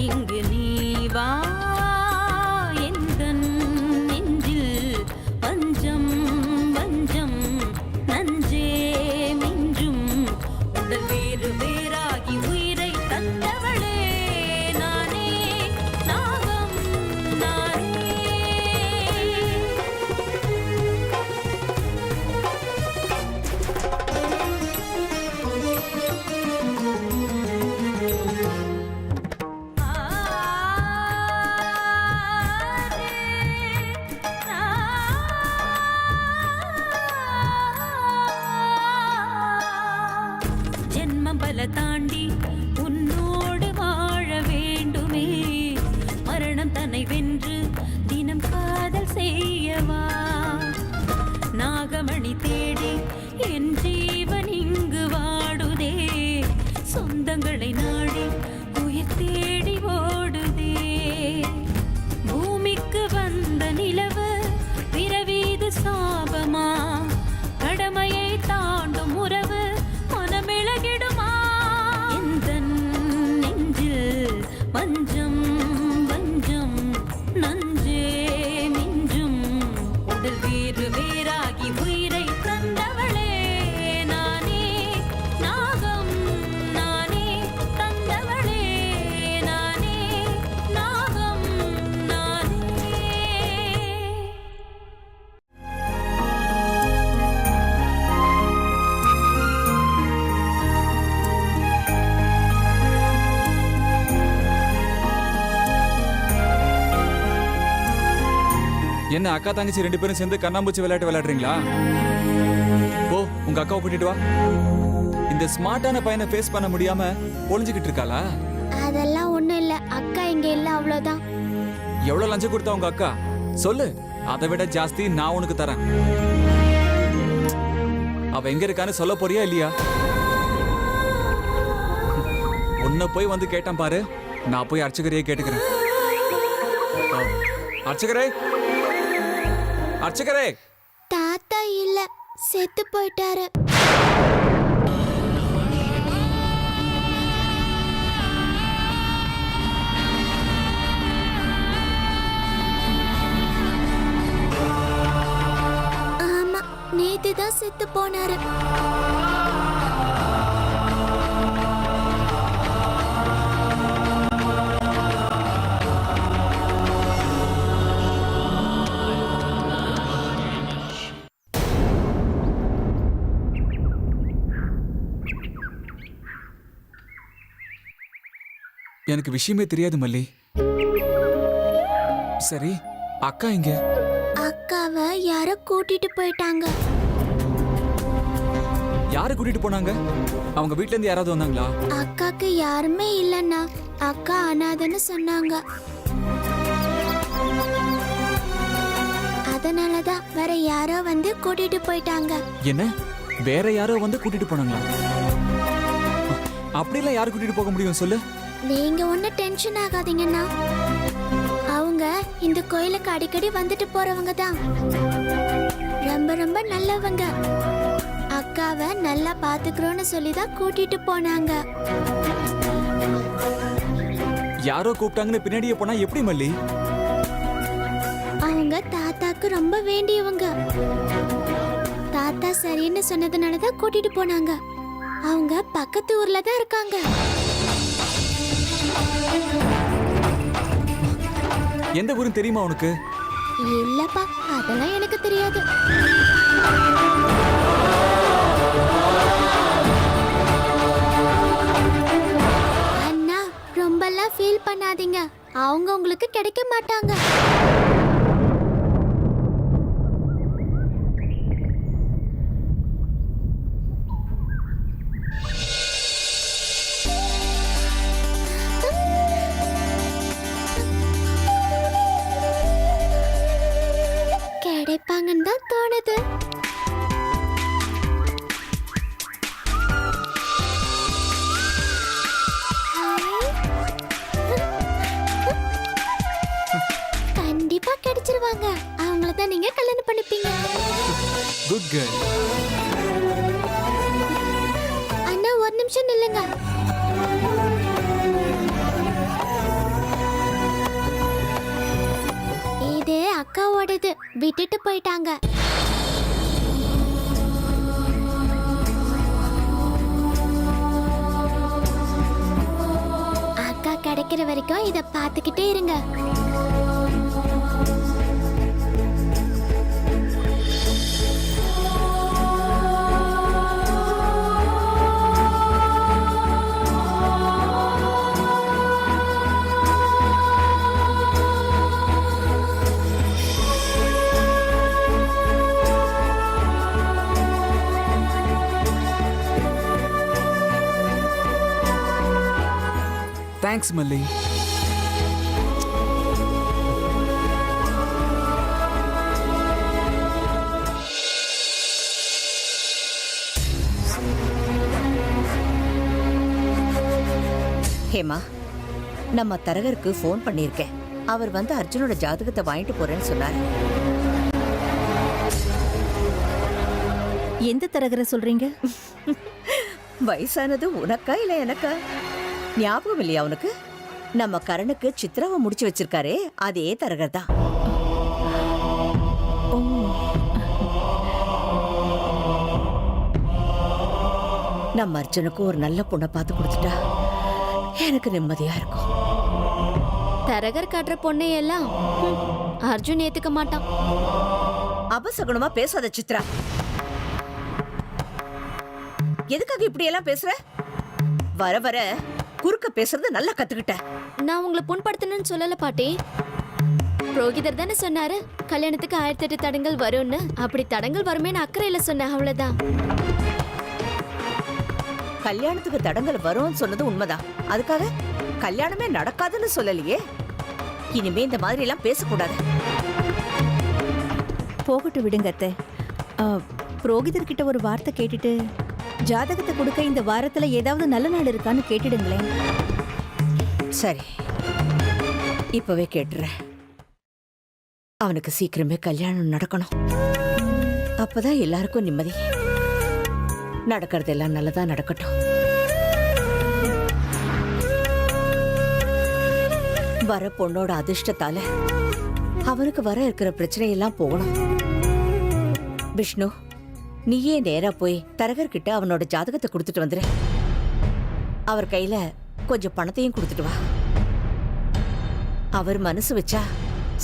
இங்கு நீ வா எந்தன் நெஞ்சில் பஞ்சம் வஞ்சம் நஞ்சே மிஞ்சும் உடல் வேறு வேறாகி உயிரை தந்தவளே நானே நாகம் நானே. ஜென்மம் பல தாண்டி உன்னோடு வாழ வேண்டுமே மரணம் தன்னை வென்று தினம் காதல் செய்யவா நாகமணி தேடி என் ஜீவன் இங்கு வாடுதே சொந்தங்களை நாடி உயிர் தேடி ஓடுதே பூமிக்கு வந்த நிலவு பிறவீது சாபமா கடமையை தாண்டும் உறவு மனமிளகிடுமா எந்தன் நெஞ்சில் வஞ்சம் வஞ்சம் நஞ்சே மிஞ்சும் உடல் வேறு வேறாகி உயிரை தந்தவளே நானே நாகம் நானே தந்தவளே நானே நாகம் நானே. என்ன அக்கா தங்கச்சி 2 பேரும் சேர்ந்து கண்ணாம்பூச்சி விளையாட்டு விளையாடுறீங்களா? போ உங்க அக்காவை கூட்டிட்டு வா. இந்த ஸ்மார்ட்டான பையனை ஃபேஸ் பண்ண முடியாம ஒளிஞ்சுக்கிட்டு இருக்காளா? அதெல்லாம் ஒண்ணும் இல்ல, அக்கா இங்க இல்ல, அவ்வளவுதான். எவ்வளவு லஞ்சம் கொடுத்தா உங்க அக்கா? சொல்லு, அதை விட ஜாஸ்தி நான் உனக்கு தரேன். அவ எங்க இருக்கான்னு சொல்ல போறியா இல்லையா? உன்னை போய் வந்து கேட்டான் பாரு, நான் போய் அர்ச்சகரையே கேட்டுக்கிறேன். அர்ச்சகரே, அர்ச்சகரே. தாத்தா இல்ல, செத்து போயிட்டாரு. ஆமா, நேத்து தான் செத்து போனாரு. எனக்கு விஷயமே தெரியாது மல்லி. சரி, அக்கா இங்க? அக்காவை யாரோ கூட்டிட்டு போயிட்டாங்க. யாரு கூட்டிட்டு போனாங்க? அவங்க வீட்ல இருந்து யாராவது வந்தாங்களா? அக்காக்கு யாருமே இல்லன்னா, அக்கா அனாதைன்னு சொன்னாங்க. அதனாலதான் வேற யாரோ வந்து கூட்டிட்டு போயிட்டாங்க. என்ன, வேற யாரோ வந்து கூட்டிட்டு போனாங்களா? அப்படிலாம் யாரு கூட்டிட்டு போக முடியும் சொல்லு? நீங்க ஒண்ணு டென்ஷன் ஆகாதீங்கண்ணா, அவங்க இந்த கோயிலுக்கு அடிக்கடி வந்துட்டு போறவங்க தான். ரொம்ப ரொம்ப நல்லவங்க. அக்காவை நல்லா பாத்துக்கிறோன்னு சொல்லிதான் கூட்டிட்டு போனாங்க. யாரோ கூப்பிட்டாங்கன்னு பின்னாடியே போனா எப்படி மல்லி? அவங்க தாத்தாக்கு ரொம்ப வேண்டியவங்க. தாத்தா சரின்னு சொன்னதுனாலதான் கூட்டிட்டு போனாங்க. அவங்க பக்கத்து ஊர்ல தான் இருக்காங்க. எந்த ஊரும் தெரியுமா உனக்கு? இல்லப்பா, அதெல்லாம் எனக்கு தெரியாது. அண்ணா, ரொம்பலாம் ஃபீல் பண்ணாதீங்க, அவங்க உங்களுக்கு கிடைக்க மாட்டாங்க. கிடைப்பாங்கன்னு தான் தோணுது. கண்டிப்பா கிடைச்சிருவாங்க. அவங்கள தான் நீங்க கல்யாணம் பண்ணிப்பீங்க. Good girl. அண்ணா, ஒரு நிமிஷம் நில்லுங்க. விட்டுட்டு போயிட்டாங்க. அக்கா கிடைக்கிற வரைக்கும் இத பாத்துக்கிட்டே இருங்க. தேங்க்ஸ் மல்லி. ஹேமா, நம்ம தரகருக்கு ஃபோன் பண்ணியிருக்கேன். அவர் வந்து அர்ஜுனோட ஜாதகத்தை வாங்கிட்டு போறேன்னு சொன்னார். எந்த தரகரை சொல்றீங்க? வயசானது உனக்கா இல்ல எனக்கா? ஞாபகம் இல்லையா உனக்கு? நம்ம கரணுக்கு சித்திராவை முடிச்சு வச்சிருக்காரே, அதே தரகர் தான். நம்ம அர்ஜுனுக்கு ஒரு நல்ல பொண்ணை பார்த்து கொடுத்துட்டா எனக்கு நிம்மதியா இருக்கும். தரகர் காட்டுற பொண்ணையெல்லாம் அர்ஜுன் ஏத்துக்க மாட்டான். அபசகுணமா பேசாத சித்ரா. எதுக்காக இப்படி எல்லாம் பேசுற? வர வர குறுக்க பேசுறது நல்லா கத்துக்கிட்ட. நான் உங்களை புண்படுத்தணும்னு சொல்லல பாட்டி. புரோகிதர் தானே சொன்னாரு கல்யாணத்துக்கு 1008 தடங்கள் வரும்னு. அப்படி தடங்கள் வருமேன்னு அக்கறையில சொன்னேன், அவ்வளவுதான். கல்யாணத்துக்கு தடங்கள் வரும்னு சொன்னது உண்மைதான். அதுக்காக கல்யாணமே நடக்காதுன்னு சொல்லலையே. இனிமே இந்த மாதிரி எல்லாம் பேசக்கூடாது. போகட்டு விடுங்க அத்தை. புரோகிதர்கிட்ட ஒரு வார்த்தை கேட்டுட்டு ஜாதகத்தை கொடுக்க இந்த வாரத்துல ஏதாவது நல்ல நாள் இருக்கான்னு கேட்டுடுங்களேன். சரி, இப்பவே கேட்டுறேன். அவனுக்கு சீக்கிரமே கல்யாணம் நடக்கணும். அப்பதான் எல்லாருக்கும் நிம்மதி. நடக்கிறதெல்லாம் நல்லதா நடக்கட்டும். வர பொண்ணோட அதிர்ஷ்டத்தால அவனுக்கு வர இருக்கிற பிரச்சனையெல்லாம் போகணும். விஷ்ணு, நீயே நேரா போய் தரகர்கிட்ட அவனோட ஜாதகத்தை கொடுத்துட்டு வந்துரு. அவர் கையில கொஞ்சம் பணத்தையும் கொடுத்துட்டு வா. அவர் மனசு வச்சா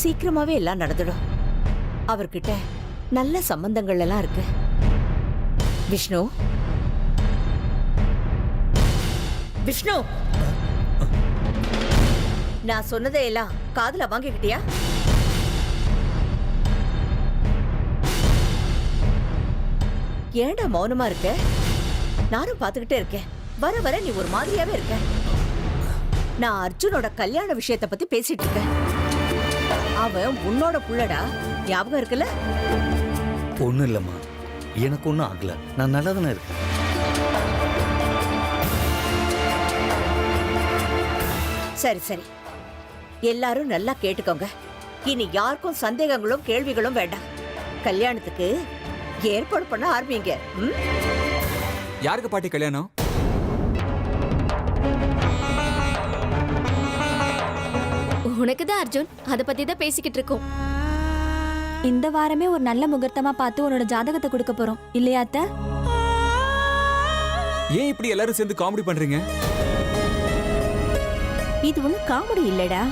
சீக்கிரமாவே எல்லாம் நடந்துடும். அவர்கிட்ட நல்ல சம்பந்தங்கள் எல்லாம் இருக்கு. விஷ்ணு, விஷ்ணு, நான் சொன்னதையெல்லாம் காதுல வாங்கிக்கிட்டியா? ஏன்டா மௌனமா இருக்க? நானும் பாத்துக்கிட்டே இருக்கேன். வர வர நீ ஒரு மாதிரியாவே இருக்க. நான் அர்ஜுனோட கல்யாண விஷயத்தை பத்தி பேசிட்டு இருக்கேன். அவன் உன்னோட புள்ளடா, ஞாபகம் இருக்குல்ல? ஒன்றும் இல்லைம்மா, எனக்கு ஒன்றும் ஆகல. நான் நல்லா தானே இருக்கேன். சரி சரி, எல்லாரும் நல்லா கேட்டுக்கோங்க. இனி யாருக்கும் சந்தேகங்களும் கேள்விகளும் வேண்டாம். கல்யாணத்துக்கு ஏற்பாடு பண்ண ஆரம்பிங்க. யாருக்கு பாட்டி கல்யாணம்? உனக்கு தான் அர்ஜுன், அத பத்தி தான் பேசிக்கிட்டு இருக்கோம். இந்த வாரமே ஒரு நல்ல முகூர்த்தமா பார்த்து உன்னோட ஜாதகத்தை கொடுக்க போறோம், இல்லையா அத்தை? ஏன் இப்படி எல்லாரும் சேர்ந்து காமெடி பண்றீங்க? இது ஒண்ணும் காமெடி இல்லடா.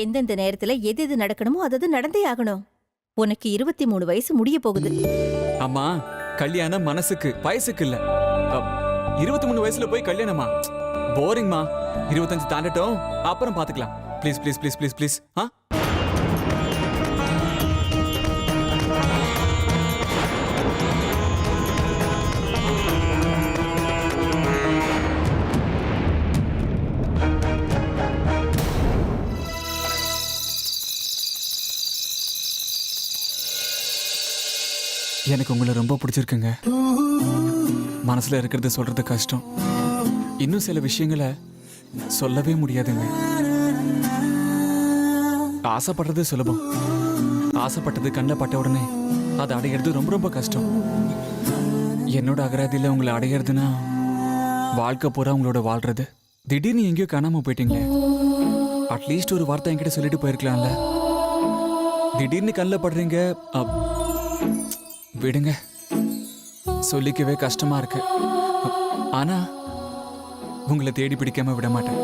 எந்தெந்த நேரத்துல எது எது நடக்கணுமோ அது நடந்தே ஆகணும். உனக்கு 23 வயசு முடிய போகுது. அம்மா, கல்யாணம் மனசுக்கு, வயசுக்கு இல்ல. 23 வயசுல போய் கல்யாணமா? போரிங்மா. 25 தாண்டட்டும், அப்புறம் பாத்துக்கலாம். Please please please please please. எனக்கு உங்களை ரொம்ப பிடிச்சிருக்குங்க. மனசுல இருக்கிறத சொல்றது கஷ்டம். இன்னும் சில விஷயங்களை சொல்லவே முடியாதுங்க. ஆசைப்படுறது சுலபம், ஆசைப்பட்டது கண்ணில் பட்ட உடனே அதை அடையிறது ரொம்ப ரொம்ப கஷ்டம். என்னோட அகராதியில் உங்களை அடையிறதுன்னா வாழ்க்கை பூரா உங்களோட வாழ்றது. திடீர்னு எங்கேயோ காணாம போயிட்டீங்களே. அட்லீஸ்ட் ஒரு வார்த்தை என்கிட்ட சொல்லிட்டு போயிருக்கலாம்ல. திடீர்னு கண்ணில் படுறீங்க. விடுங்க, சொல்லிக்கவே கஷ்டமா இருக்கு. ஆனா உங்களை தேடி பிடிக்காம விட மாட்டேன்.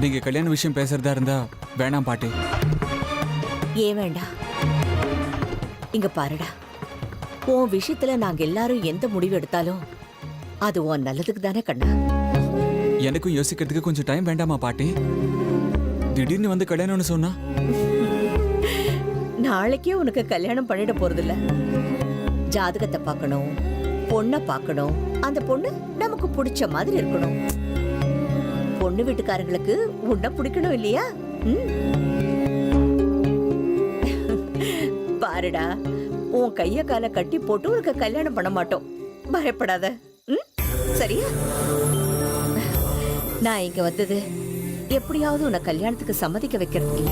நீங்க கல்யாண விஷயம் பேசுறதா இருந்தா வேணாம் பாட்டி. ஏன் வேண்டாம்? இங்க பாருடா, உன் விஷயத்துல நாங்க எல்லாரும் எந்த முடிவு எடுத்தாலும் அது உன் நல்லதுக்கு தானே கண்ணா. எனக்கும் யோசிக்கிறதுக்கு கொஞ்சம் டைம் வேண்டாமா பாட்டி? திடீர்னு வந்து கல்யாணம்னு சொன்னா நாளைக்கே உனக்கு கல்யாணம் பண்ணிட போறதில்ல. ஜாதகத்தை பார்க்கணும், பொண்ணை பார்க்கணும், அந்த பொண்ணு நமக்கு பிடிச்ச மாதிரி இருக்கணும். பொண்ணு வீட்டுக்காரங்களுக்கு உன்னை பிடிக்கணும் இல்லையா? பாருடா, உன் கைய காலை கட்டி போட்டு உனக்கு கல்யாணம் பண்ண மாட்டோம். பயப்படாத. சரியா? நான் இங்க வந்தது எப்படியாவது உன்னை கல்யாணத்துக்கு சம்மதிக்க வைக்கிறது இல்ல.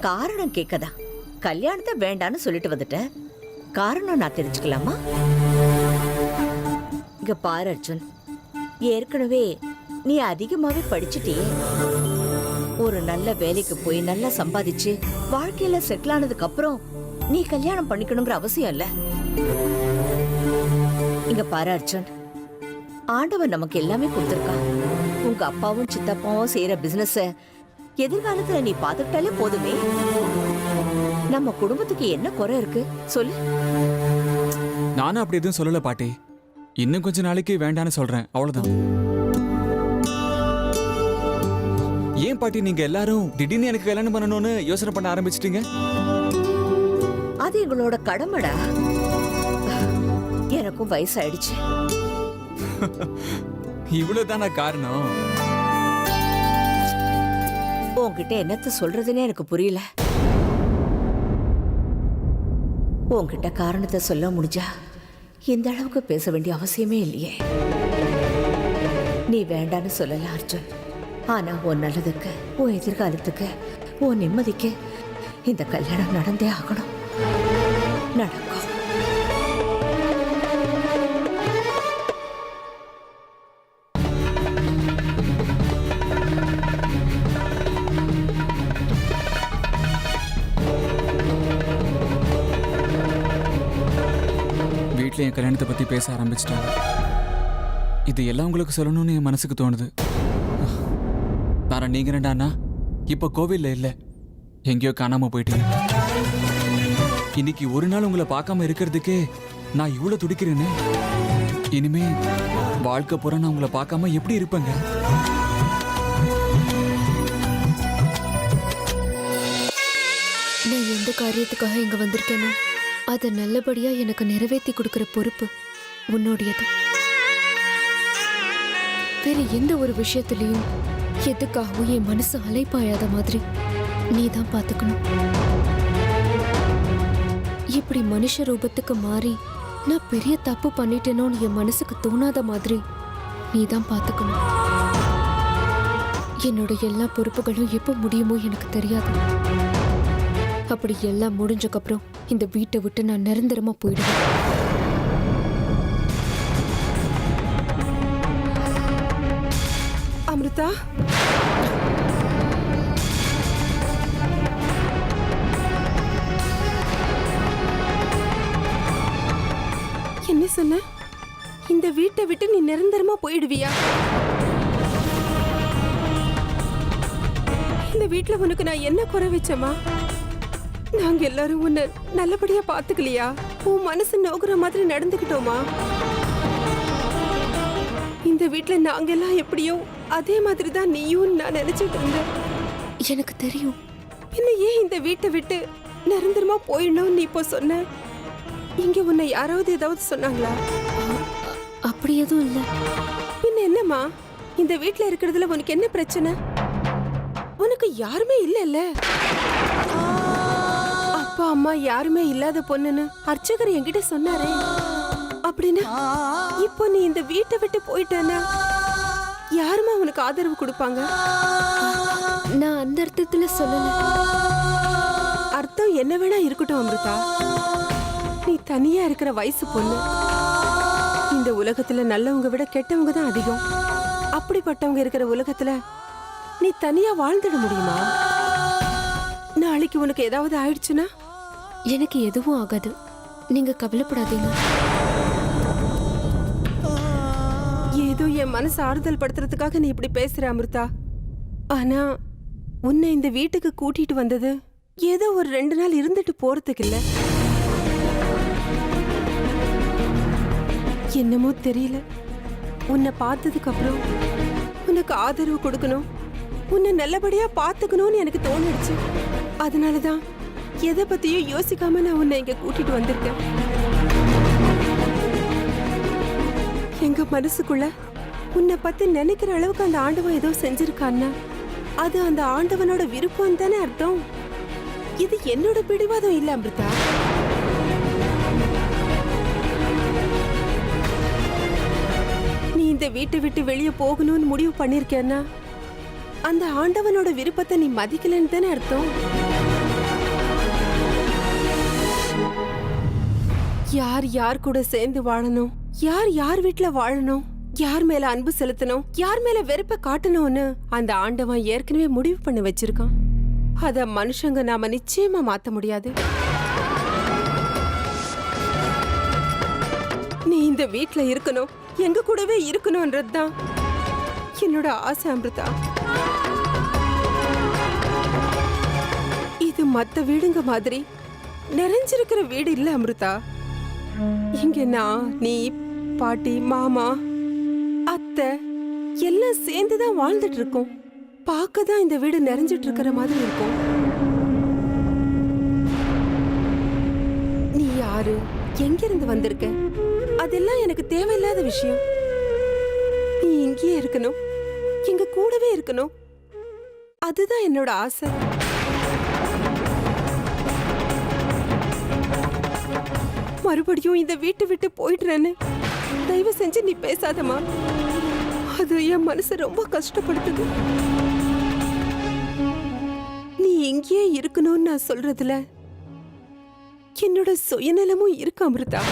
காரணம் கேட்கதா? கல்யாணத்தை வேண்டான்னு சொல்லிட்டு வந்துட்டேன். காரணம் நான் தெரிஞ்சுக்கலாமா? இங்க பாரு அர்ஜுன், ஏற்கனவே நீ அதிகமாவே படிச்சுட்டியே. ஒரு நல்ல வேலைக்கு போய் நல்லா சம்பாதிச்சு வாழ்க்கையில செட்டில் ஆனதுக்கு அப்புறம் நீ கல்யாணம் பண்ணிக்கணுங்கிற அவசியம் இல்ல. இங்க பாரு அர்ஜுன், ஆண்டவன் நமக்கு எல்லாமே கொடுத்திருக்கான். உங்க அப்பாவும் சித்தப்பாவும் செய்யற பிசினஸ எதிர்காலத்துல நீ பாத்துக்கிட்டாலே போதுமே. நம்ம குடும்பத்துக்கு என்ன குறை இருக்கு சொல்லு? நானும் அப்படி எதுவும் சொல்லல பாட்டி. இன்னும் கொஞ்ச நாளைக்கு வேண்டான்னு சொல்றேன், அவ்வளவுதான். ஏன் பாட்டி நீங்க எல்லாரும் திடீர்னு எனக்கு கல்யாணம் பண்ணணும்னு யோசனை பண்ண ஆரம்பிச்சிட்டீங்க? அது எங்களோட கடமைடா. எனக்கும் வயசாயிடுச்சு. இவ்வளவுதானா காரணம்? உன்கிட்ட என்னத்த சொல்றதுன்னே எனக்கு புரியல. உன்கிட்ட காரணத்தை சொல்ல முடிஞ்சா இந்த அளவுக்கு பேச வேண்டிய அவசியமே இல்லையே. நீ வேண்டான்னு சொல்லல அர்ஜுன். ஆனா உன் நல்லதுக்கு, உன் எதிர்காலத்துக்கு, உன் நிம்மதிக்கு இந்த கல்யாணம் நடந்தே ஆகணும். நடக்கும். வீட்டில் என் கல்யாணத்தை பத்தி பேச ஆரம்பிச்சிட்டாங்க. இது எல்லாம் உங்களுக்கு சொல்லணும்னு என் மனசுக்கு தோணுது. நான் நீங்க ரெண்டாண்ணா இப்ப கோவில்ல இல்ல, எங்கேயோ காணாம போயிட்டீங்க. இன்னைக்கு ஒரு நாள் உங்களை பார்க்காம இருக்கிறதுக்கே நான் இவ்வளவு துடிக்கிறேன்னு. இனிமே வாழ்க்கை பூரா நான் உங்களை பார்க்காம எப்படி இருப்பேங்க? நான் எந்த காரியத்துக்காக இங்க வந்திருக்கேனோ அதை நல்லபடியா எனக்கு நிறைவேற்றி கொடுக்கிற பொறுப்பு உன்னோடையது. வேற எந்த ஒரு விஷயத்திலையும் எதுக்காகவும் என் மனசு அலைப்பாயாத மாதிரி நீ தான் பார்த்துக்கணும். இப்படி மனுஷ ரூபத்துக்கு மாறி நான் பெரிய தப்பு பண்ணிட்டேனோன்னு என் மனசுக்கு தோணாத மாதிரி நீ தான் பார்த்துக்கணும். என்னோட எல்லா பொறுப்புகளும் எப்போ முடியுமோ எனக்கு தெரியாது. அப்படி எல்லாம் முடிஞ்சக்கப்புறம் இந்த வீட்டை விட்டு நான் நிரந்தரமா போயிடுவேன். அமிர்தா, என்ன சொன்ன? இந்த வீட்டை விட்டு நீ நிரந்தரமா போயிடுவியா? இந்த வீட்டுல உனக்கு நான் என்ன குறை வச்சேமா? நாங்க எல்லாரும் உன்னை நல்லபடியா பாத்துக்கலையா? உன் மனசு நோகுற மாதிரி நடந்துக்கிட்டோமா? இந்த வீட்டுல நாங்க எல்லாம் எப்படியோ அதே மாதிரி தான் நீயும் நான் நினைச்சிட்டு இருந்தேன். எனக்கு தெரியும். என்ன ஏன் இந்த வீட்டை விட்டு நிரந்தரமா போயிடணும் நீ இப்போ சொன்ன? இங்க உன்னை யாராவது ஏதாவது சொன்னாங்களா? அப்படி எதுவும் இல்லை. பின்ன என்னம்மா, இந்த வீட்டுல இருக்கிறதுல உனக்கு என்ன பிரச்சனை? உனக்கு யாருமே இல்லைல்ல? அப்பா அம்மா யாருமே இல்லாத பொண்ணுன்னு அர்ச்சகர் என்கிட்ட சொன்னாரே. அப்படின்னு இப்போ நீ இந்த வீட்டை விட்டு போயிட்டேன்னா யாருமா உனக்கு ஆதரவு கொடுப்பாங்க? நான் அந்த அர்த்தத்துல சொல்லல. அர்த்தம் என்ன வேணா இருக்கட்டும் அமிர்தா. நீ தனியா இருக்கிற வயசு பொண்ணு. இந்த உலகத்துல நல்லவங்க விட கெட்டவங்க தான் அதிகம். அப்படிப்பட்டவங்க இருக்கிற உலகத்துல நீ தனியா வாழ்ந்துட முடியுமா? நாளைக்கு உனக்கு ஏதாவது ஆயிடுச்சுன்னா? எனக்கு எதுவும் ஆகாது, நீங்க கவலைப்படாதீங்க. ஏதோ என் மனசு ஆறுதல் படுத்துறதுக்காக நீ இப்படி பேசுற அமிர்தா. ஆனா உன்னை இந்த வீட்டுக்கு கூட்டிட்டு வந்தது ஏதோ ஒரு 2 நாள் இருந்துட்டு போறதுக்கு இல்ல. என்னமோ தெரியல, உன்னை பார்த்ததுக்கு அப்புறம் உனக்கு ஆதரவு கொடுக்கணும், உன்னை நல்லபடியா பாத்துக்கணும்னு எனக்கு தோணிடுச்சு. அதனாலதான் எதை பத்தியும் யோசிக்காம நான் உன்னை இங்க கூட்டிட்டு வந்திருக்கேன். எங்க மனசுக்குள்ள உன்னை பத்தி நினைக்கிற அளவுக்கு அந்த ஆண்டவன் ஏதோ செஞ்சிருக்கான்னா அது அந்த ஆண்டவனோட விருப்பம் தானே அர்த்தம். இது என்னோட பிடிவாதம் இல்ல அமிர்தா. நீ இந்த வீட்டை விட்டு வெளியே போகணும்னு முடிவு பண்ணிருக்கேன்னா அந்த ஆண்டவனோட விருப்பத்தை நீ மதிக்கலன்னு தானே அர்த்தம். யார் யார் கூட சேர்ந்து வாழணும், யார் யார் வீட்டுல வாழணும், யார் மேல அன்பு செலுத்தணும், யார் மேல வெறுப்ப காட்டணும்னு அந்த ஆண்டவன் ஏற்கனவே முடிவு பண்ணி வச்சிருக்கான். அத மனுஷங்க நாம நிச்சயமா மாத்த முடியாது. நீ இந்த வீட்டுல இருக்கணும், எங்க கூடவே இருக்கணும்ன்றதுதான் என்னோட ஆசை அமிர்தா. இது மத்த வீடுங்க மாதிரி நிறைஞ்சிருக்கிற வீடு இல்ல அமிர்தா. இங்க நான், நீ, பாட்டி, மாமா, அத்தை எல்லாம் சேர்ந்துதான் வாழ்ந்துட்டு இருக்கோம். பார்க்கதான் இந்த வீடு நிறைஞ்சிட்டு இருக்கிற மாதிரி இருக்கும். நீ யாரு, எங்கிருந்து வந்திருக்க, அதெல்லாம் எனக்கு தேவையில்லாத விஷயம். நீ இங்கேயே இருக்கணும், எங்க கூடவே இருக்கணும், அதுதான் என்னோட ஆசை. மறுபடியும் இந்த வீட்டை விட்டு போயிடுறேன்னு தயவு செஞ்சு நீ பேசாதமா. அது என் மனசு ரொம்ப கஷ்டப்படுத்துது. நீ எங்கேயே இருக்கணும்னு நான் சொல்றதுல என்னோட சுயநலமும் இருக்கு அமிர்தா.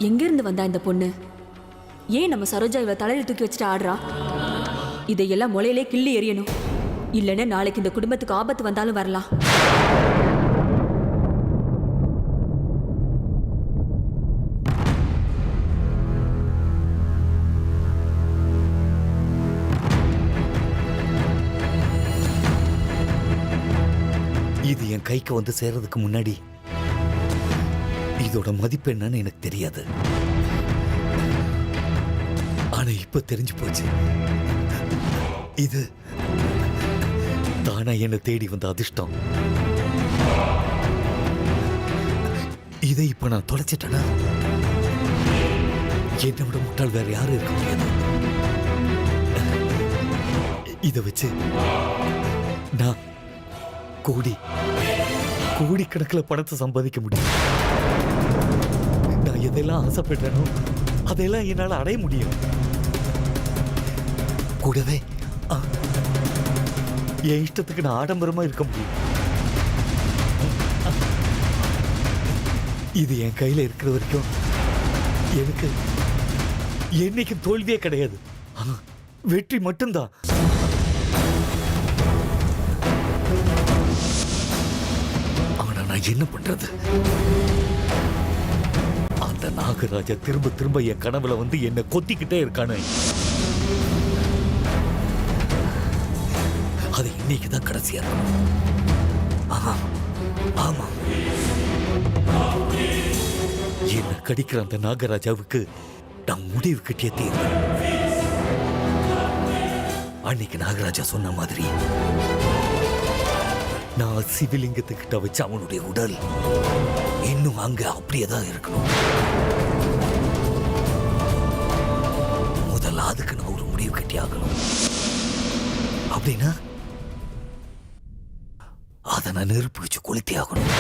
எங்கிருந்து வந்தா இந்த பொண்ணு? ஏன் நம்ம சரோஜா இவ தலையில தூக்கி வச்சுட்டு ஆடுறா? இதையெல்லாம் முளையிலே கிள்ளி எறியணும், இல்லைன்னா நாளைக்கு இந்த குடும்பத்துக்கு ஆபத்து வந்தாலும் வரலாம். இது என் கைக்கு வந்து சேர்றதுக்கு முன்னாடி இதோட மதிப்பு என்னன்னு எனக்கு தெரியாது. ஆனா இப்ப தெரிஞ்சு போச்சு. இது தானா என்ன தேடி வந்த அதிர்ஷ்டம். இதை இப்ப நான் தொலைச்சிட்டேனா என்னை விட முட்டாள் வேற யாரும் இருக்க முடியாது. இதை வச்சு நான் கோடிக்கணக்கில் பணத்தை சம்பாதிக்க முடியும். நான் எதெல்லாம் ஆசைப்படுறேனோ அதெல்லாம் என்னால் அடைய முடியும். கூடவே என் இஷ்டத்துக்கு நான் ஆடம்பரமா இருக்க முடியும். இது என் கையில இருக்கிற வரைக்கும் எனக்கு என்னைக்கும் தோல்வியே கிடையாது, வெற்றி மட்டும்தான். ஆனா நான் என்ன பண்றது? அந்த நாகராஜா திரும்ப திரும்ப என் கனவுல வந்து என்ன கொத்திக்கிட்டே இருக்கானு. அது இன்னைக்குதான் கடைசியா இருக்கும். ஆமா, என்ன கடிக்கிற அந்த நாகராஜாவுக்கு நான் முடிவு கட்டிய தீர்வு. அன்னைக்கு நாகராஜா சொன்ன மாதிரி நான் சிவலிங்கத்துக்கிட்ட வச்ச அவனுடைய உடல் இன்னும் அங்க அப்படியே தான் இருக்கணும். முதல்ல அதுக்கு நான் ஒரு முடிவு கட்டி ஆகணும். அப்படின்னா அதை நான் நெருப்பு வச்சு கொளுத்தி ஆகணும்.